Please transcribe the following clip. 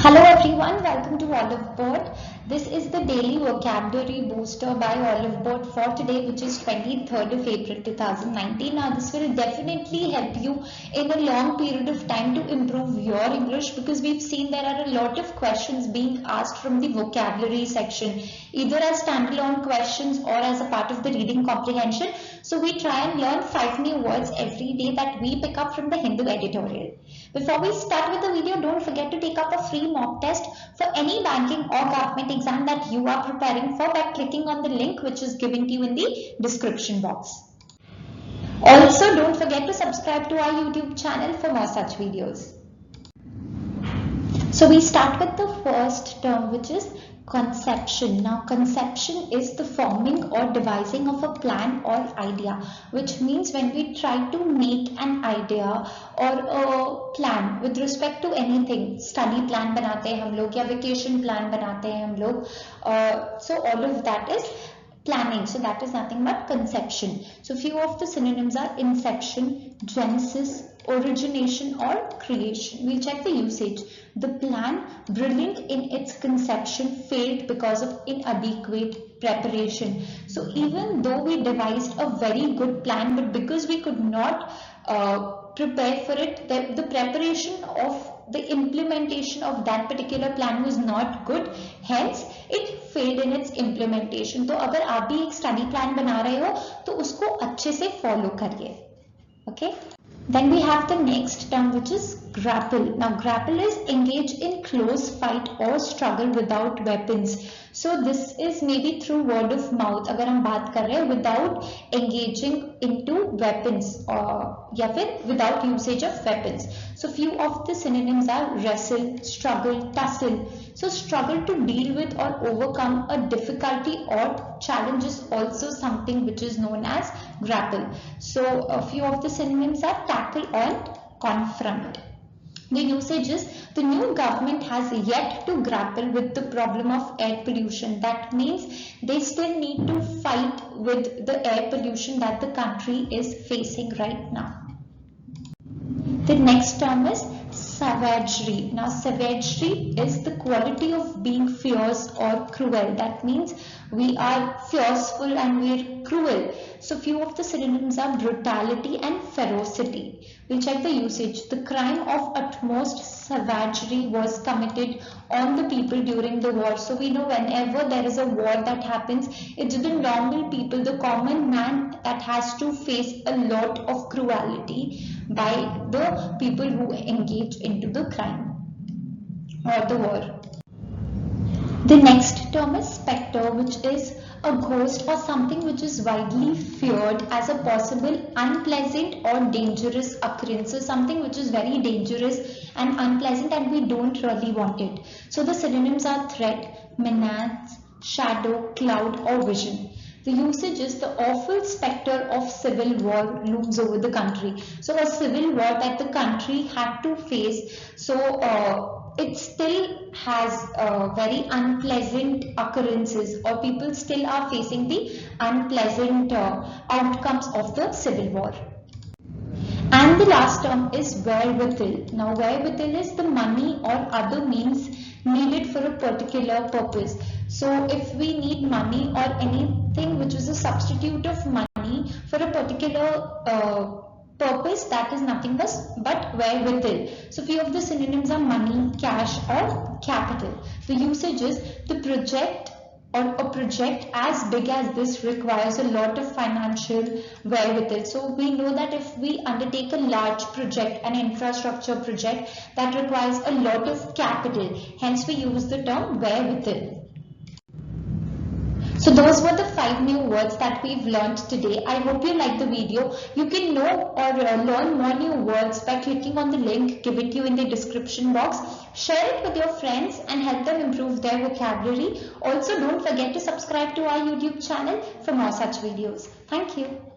Hello everyone, welcome to Oliveboard. This is the daily vocabulary booster by Oliveboard for today, which is 23rd of April 2019. Now this will definitely help you in a long period of time to improve your English, because we've seen there are a lot of questions being asked from the vocabulary section, either as standalone questions or as a part of the reading comprehension. So we try and learn 5 new words every day that we pick up from the Hindu editorial. Before we start with the video, don't forget to take up a free mock test for any banking or government exam that you are preparing for by clicking on the link which is given to you in the description box. Also, don't forget to subscribe to our YouTube channel for more such videos. So we start with the first term, which is conception. Now conception is the forming or devising of a plan or idea, which means when we try to make an idea or a plan with respect to anything, study plan banate hain hum log ya vacation plan banate hain hum log, so all of that is planning. So that is nothing but conception. So few of the synonyms are inception, genesis, origination or creation. We'll check the usage. The plan, brilliant in its conception, failed because of inadequate preparation. So even though we devised a very good plan, but because we could not prepare for it, the preparation of the implementation of that particular plan was not good, hence it failed in its implementation. तो अगर आप भी एक study plan बना रहे हो तो उसको अच्छे से follow करिए. Okay. Then we have the next term, which is grapple. Now grapple is engage in close fight or struggle without weapons. So this is maybe through word of mouth अगर हम बात कर रहे हैं without engaging into weapons या फिर without usage of weapons. So few of the synonyms are wrestle, struggle, tussle. So struggle to deal with or overcome a difficulty or challenge is also something which is known as grapple. So a few of the synonyms are tackle and confront. The usage is the new government has yet to grapple with the problem of air pollution. That means they still need to fight with the air pollution that the country is facing right now. The next term is savagery. Now savagery is the quality of being fierce or cruel. That means we are fearful and we are cruel. So few of the synonyms are brutality and ferocity. We'll check the usage. The crime of utmost savagery was committed on the people during the war. So we know whenever there is a war that happens, it's the normal people, the common man, that has to face a lot of cruelty by the people who engage into the crime or the war. The next term is spectre, which is a ghost or something which is widely feared as a possible unpleasant or dangerous occurrence. So something which is very dangerous and unpleasant and we don't really want it. So the synonyms are threat, menace, shadow, cloud or vision. The usage is the awful spectre of civil war looms over the country. So a civil war that the country had to face. So it still has very unpleasant occurrences, or people still are facing the unpleasant outcomes of the civil war. And the last term is wherewithal. Now wherewithal is the money or other means needed for a particular purpose. So if we need money or anything which is a substitute of money for a particular purpose, that is nothing but wherewithal. So few of the synonyms are money, cash or capital. The usage is the project or a project as big as this requires a lot of financial wherewithal. So we know that if we undertake a large project, an infrastructure project, that requires a lot of capital. Hence we use the term wherewithal. So those were the 5 new words that we've learned today. I hope you liked the video. You can know or learn more new words by clicking on the link given to you in the description box. Share it with your friends and help them improve their vocabulary. Also, don't forget to subscribe to our YouTube channel for more such videos. Thank you.